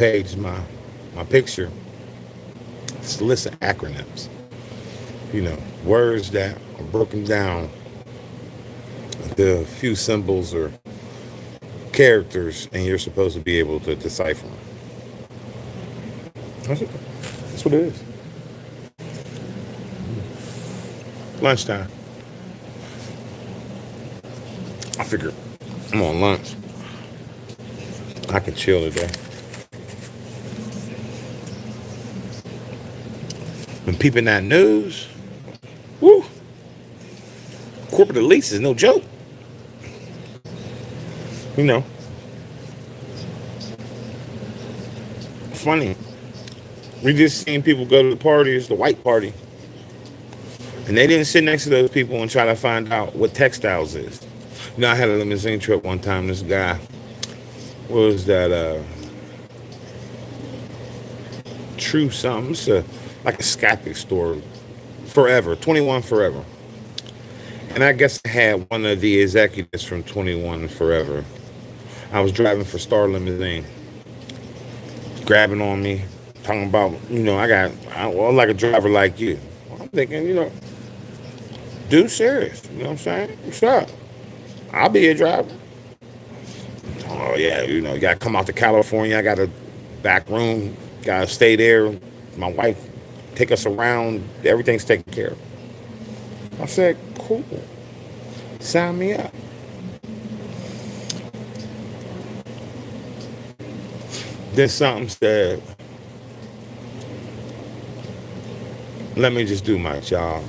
page, my picture. It's a list of acronyms. Words that are broken down into a few symbols or characters, and you're supposed to be able to decipher them. That's it. That's what it is. Lunchtime. I figure I'm on lunch. I can chill today. Been peeping that news. Woo! Corporate elites is no joke. You know, funny. We just seen people go to the parties, the white party, and they didn't sit next to those people and try to find out what textiles is. I had a limousine trip one time. This guy was that True something. It's like a Scapic store. Forever. 21 Forever. And I guess I had one of the executives from 21 Forever. I was driving for Star Limousine. Grabbing on me. Talking about, well, like a driver like you. I'm thinking, dude, serious. You know what I'm saying? What's up? I'll be a driver. Oh, yeah, you got to come out to California. I got a back room. Got to stay there. My wife take us around. Everything's taken care of. I said, cool. Sign me up. Then something said, let me just do my job.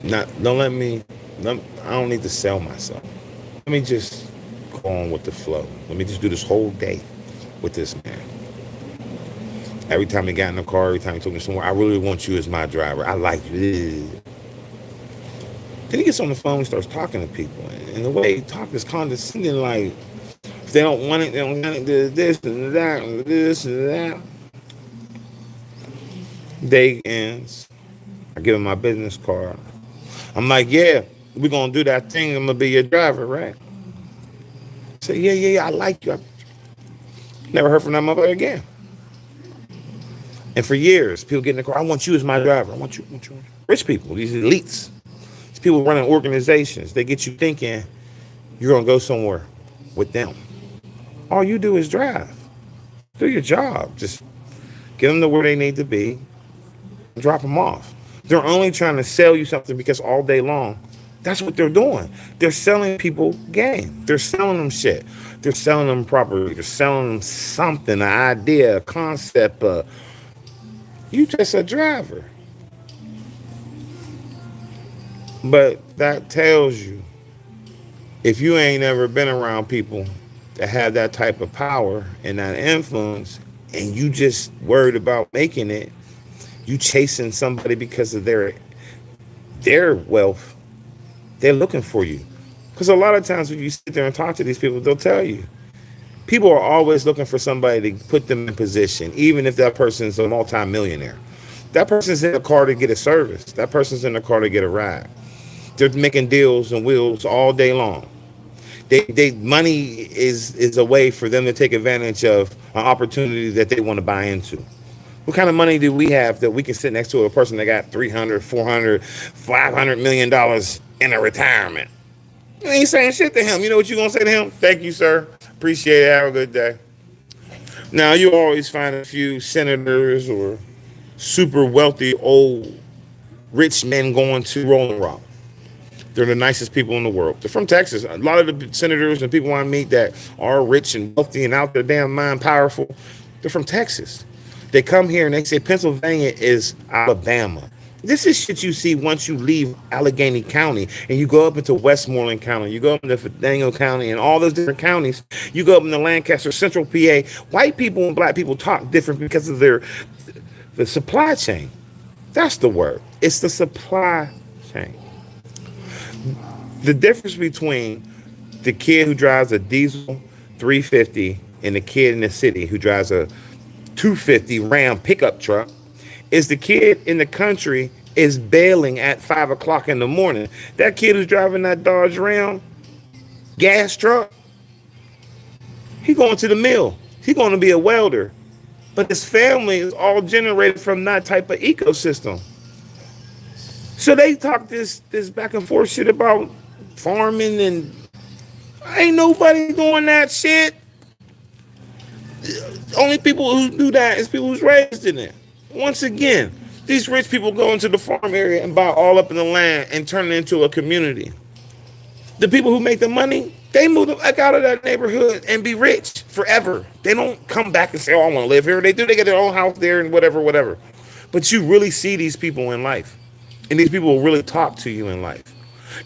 Don't let me, I don't need to sell myself. Let me just go on with the flow. Let me just do this whole day with this man. Every time he got in the car, every time he took me somewhere, I really want you as my driver. I like you. Then he gets on the phone and starts talking to people. And the way he talks is condescending, like, if they don't want it, they don't want it, this and that, and this and that. Day ends. I give him my business card. I'm like, yeah, we're going to do that thing. I'm going to be your driver, right? I said, yeah, I like you. I never heard from that motherfucker again. And for years, people get in the car, I want you as my driver. I want you. Rich people, these elites, these people running organizations, they get you thinking you're going to go somewhere with them. All you do is drive. Do your job. Just get them to where they need to be and drop them off. They're only trying to sell you something because all day long, that's what they're doing. They're selling people game. They're selling them shit. They're selling them property. They're selling them something, an idea, a concept. You just a driver. But that tells you, if you ain't ever been around people that have that type of power and that influence, and you just worried about making it, you chasing somebody because of their wealth, they're looking for you. Because a lot of times when you sit there and talk to these people, they'll tell you. People are always looking for somebody to put them in position, even if that person's a multimillionaire. That person's in the car to get a service. That person's in the car to get a ride. They're making deals and wheels all day long. Money is a way for them to take advantage of an opportunity that they want to buy into. What kind of money do we have that we can sit next to a person that got 300, 400, 500 million dollars in a retirement? You ain't saying shit to him. You know what you gonna say to him? Thank you, sir. Appreciate it. Have a good day. Now you always find a few senators or super wealthy old rich men going to Rolling Rock. They're the nicest people in the world. They're from Texas. A lot of the senators and people I meet that are rich and wealthy and out their damn mind powerful, they're from Texas. They come here and they say Pennsylvania is Alabama. This is shit you see once you leave Allegheny County and you go up into Westmoreland County, you go up into Fandango County and all those different counties. You go up into Lancaster, Central PA. White people and black people talk different because of the supply chain. That's the word. It's the supply chain. The difference between the kid who drives a diesel 350 and the kid in the city who drives a 250 Ram pickup truck is the kid in the country is bailing at 5 o'clock in the morning. That kid who's driving that Dodge Ram gas truck, He going to the mill. He going to be a welder. But his family is all generated from that type of ecosystem. So they talk this back and forth shit about farming, and ain't nobody doing that shit. Only people who do that is people who's raised in it. Once again, these rich people go into the farm area and buy all up in the land and turn it into a community. The people who make the money, they move the heck out of that neighborhood and be rich forever. They don't come back and say, oh, I want to live here. They do. They get their own house there and whatever, whatever. But you really see these people in life. And these people will really talk to you in life.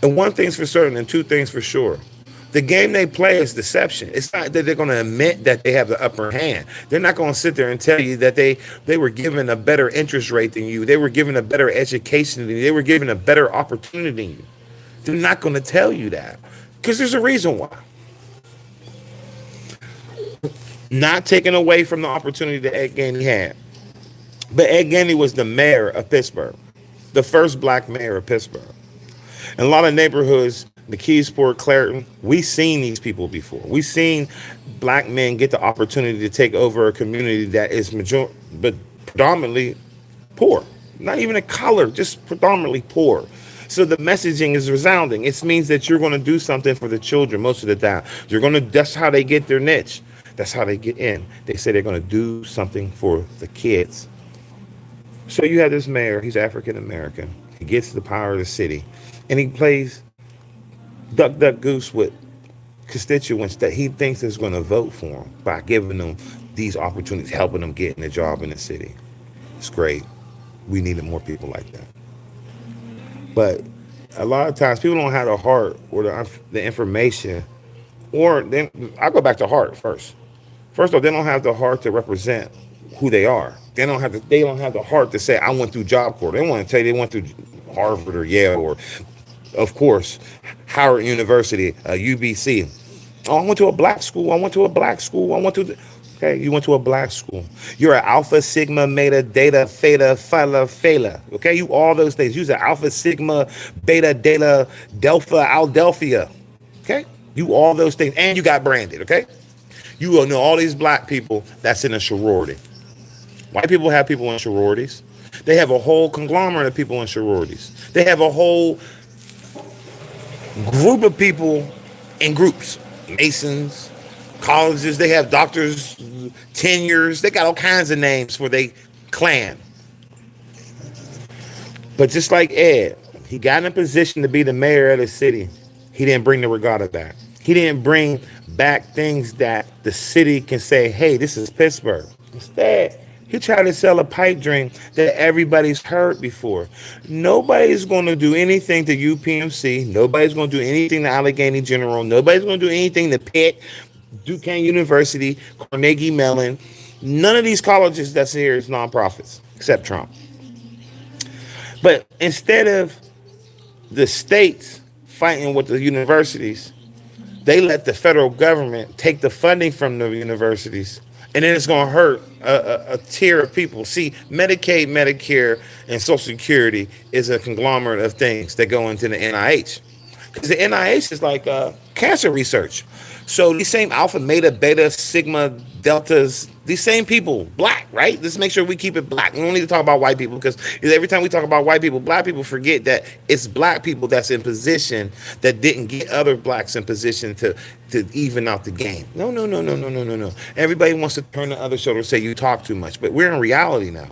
And one thing's for certain and two things for sure. The game they play is deception. It's not that they're going to admit that they have the upper hand. They're not going to sit there and tell you that they were given a better interest rate than you. They were given a better education than you. They were given a better opportunity than you. They're not going to tell you that because there's a reason why. Not taken away from the opportunity that Ed Gainey had. But Ed Gainey was the mayor of Pittsburgh, the first black mayor of Pittsburgh. In a lot of neighborhoods, McKeesport, Clairton, we've seen these people before. We've seen black men get the opportunity to take over a community that is but predominantly poor. Not even a color, just predominantly poor. So the messaging is resounding. It means that you're going to do something for the children most of the time. That's how they get their niche. That's how they get in. They say they're going to do something for the kids. So you have this mayor, he's African American. He gets the power of the city. And he plays duck, duck, goose with constituents that he thinks is going to vote for him by giving them these opportunities, helping them get in a job in the city. It's great. We needed more people like that. But a lot of times people don't have the heart or the information, or then I go back to heart first. First of all, they don't have the heart to represent who they are. They don't have the heart to say, I went through Job Corps. They want to tell you they went through Harvard or Yale or, of course, Howard University, UBC. Oh, I went to a black school. Okay, you went to a black school. You're an Alpha, Sigma, Beta, Data, Theta, Phi, Phala. Okay, you all those things. You're an Alpha, Sigma, Beta, Data, Delta, Adelphia. Okay, you all those things. And you got branded, okay? You will know all these black people that's in a sorority. White people have people in sororities. They have a whole conglomerate of people in sororities. They have a whole group of people in groups. Masons, colleges, they have doctors, tenures. They got all kinds of names for their clan. But just like Ed, he got in a position to be the mayor of the city. He didn't bring the regatta back. He didn't bring back things that the city can say, hey, this is Pittsburgh. Instead, he tried to sell a pipe dream that everybody's heard before. Nobody's going to do anything to UPMC. Nobody's going to do anything to Allegheny General. Nobody's going to do anything to Pitt, Duquesne University, Carnegie Mellon. None of these colleges that's here is nonprofits, except Trump. But instead of the states fighting with the universities, they let the federal government take the funding from the universities, and then it's going to hurt a tier of people. See, Medicaid, Medicare, and Social Security is a conglomerate of things that go into the NIH. Because the NIH is like cancer research. So these same alpha, beta, sigma, deltas, these same people, black, right? Let's make sure we keep it black. We don't need to talk about white people, because every time we talk about white people, black people forget that it's black people that's in position that didn't get other blacks in position to even out the game. No. Everybody wants to turn the other shoulder and say you talk too much, but we're in reality now.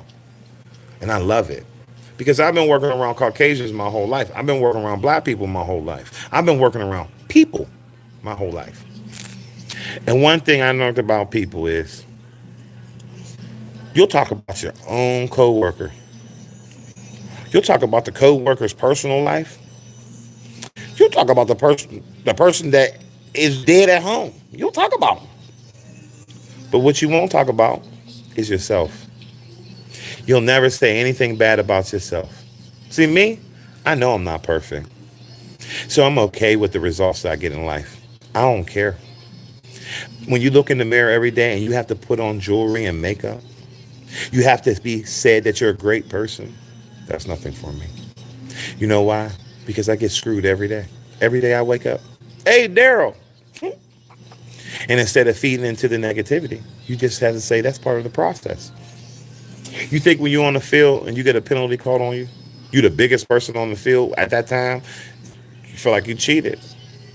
And I love it. Because I've been working around Caucasians my whole life. I've been working around black people my whole life. I've been working around people my whole life. And one thing I learned about people is you'll talk about your own coworker. You'll talk about the coworker's personal life. You'll talk about the person that is dead at home. You'll talk about them. But what you won't talk about is yourself. You'll never say anything bad about yourself. See, me, I know I'm not perfect. So I'm okay with the results that I get in life. I don't care. When you look in the mirror every day and you have to put on jewelry and makeup, you have to be said that you're a great person. That's nothing for me. You know why? Because I get screwed every day. Every day I wake up. Hey, Daryl. And instead of feeding into the negativity, you just have to say that's part of the process. You think when you're on the field and you get a penalty called on you, you're the biggest person on the field at that time, you feel like you cheated.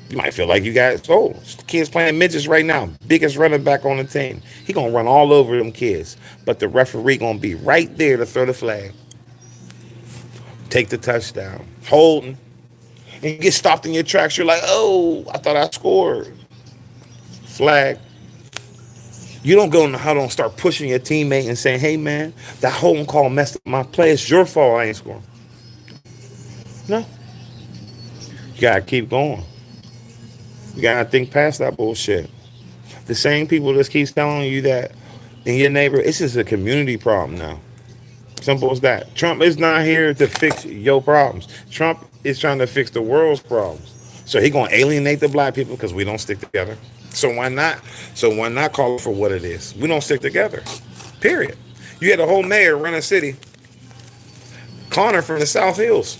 You might feel like you got sold. Kids playing midgets right now, biggest running back on the team. He gonna run all over them kids, but the referee gonna be right there to throw the flag, take the touchdown, holding, and you get stopped in your tracks. You're like, oh, I thought I scored. Flag. You don't go in the huddle and start pushing your teammate and saying, hey man, that holding call messed up my play. It's your fault I ain't scoring. No. You gotta keep going. You gotta think past that bullshit. The same people that keeps telling you that in your neighbor, it's just a community problem now. Simple as that. Trump is not here to fix your problems. Trump is trying to fix the world's problems. So he gonna alienate the black people because we don't stick together. So why not? So why not call it for what it is? We don't stick together. Period. You had a whole mayor run a city. Connor from the South Hills.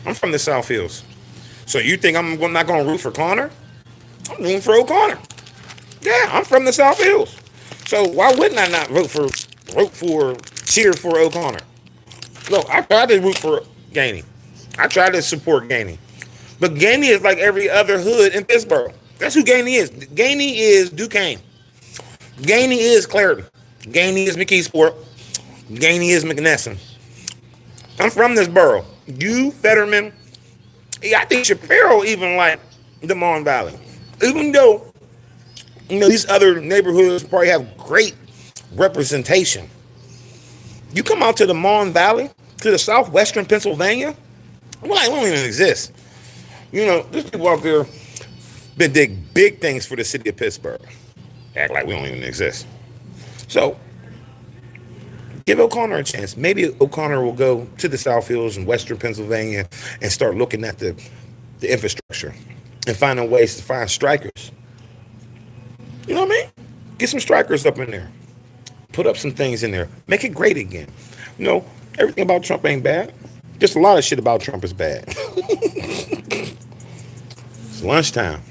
I'm from the South Hills. So you think I'm not going to root for Connor? I'm rooting for O'Connor. Yeah, I'm from the South Hills. So why wouldn't I not cheer for O'Connor? Look, I tried to root for Gainey. I tried to support Gainey. But Gainey is like every other hood in Pittsburgh. That's who Gainey is. Gainey is Duquesne. Gainey is Clarendon. Gainey is McKeesport. Gainey is McNesson. I'm from this borough. You, Fetterman, I think Shapiro even like the Mon Valley. Even though, these other neighborhoods probably have great representation. You come out to the Mon Valley, to the southwestern Pennsylvania, we don't even exist. There's people out there been doing big things for the city of Pittsburgh. Act like we don't even exist. So, give O'Connor a chance. Maybe O'Connor will go to the South Hills and western Pennsylvania and start looking at the infrastructure and finding ways to find strikers. You know what I mean? Get some strikers up in there. Put up some things in there. Make it great again. Everything about Trump ain't bad. Just a lot of shit about Trump is bad. It's lunchtime.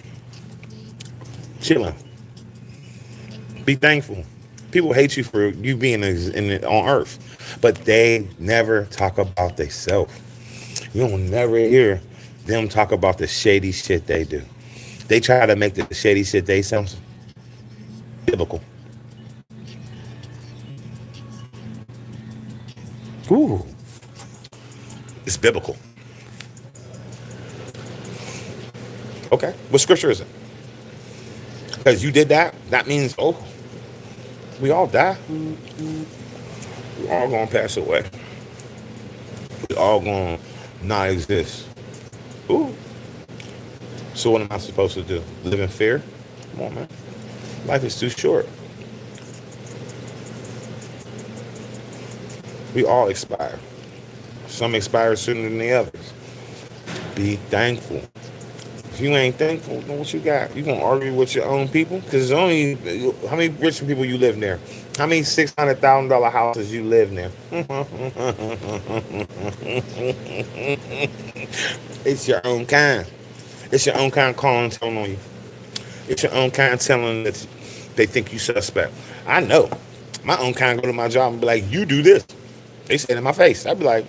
Chilling. Be thankful. People hate you for you being on Earth, but they never talk about themselves. You'll never hear them talk about the shady shit they do. They try to make the shady shit they sound biblical. Ooh, it's biblical. Okay, what scripture is it? Because you did that, that means, we all die. We all gonna pass away. We all gonna not exist. Ooh. So what am I supposed to do? Live in fear? Come on, man. Life is too short. We all expire. Some expire sooner than the others. Be thankful. If you ain't thankful, then what you got? You gonna argue with your own people? Because there's only how many rich people you live near? How many $600,000 houses you live near? It's your own kind. It's your own kind calling and telling on you. It's your own kind telling that they think you suspect. I know. My own kind go to my job and be like, you do this. They say it in my face. I'd be like,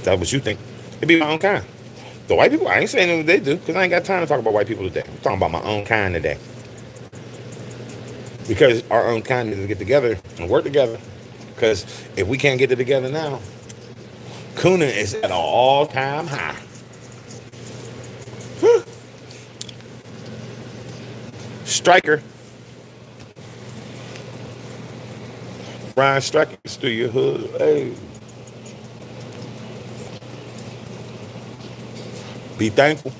that's what you think. It'd be my own kind. The white people, I ain't saying what they do, because I ain't got time to talk about white people today. I'm talking about my own kind today. Because our own kind needs to get together and work together. Because if we can't get it together now, Coonan is at an all-time high. Stryker. Ryan Stryker is through your hood. Hey. Be thankful.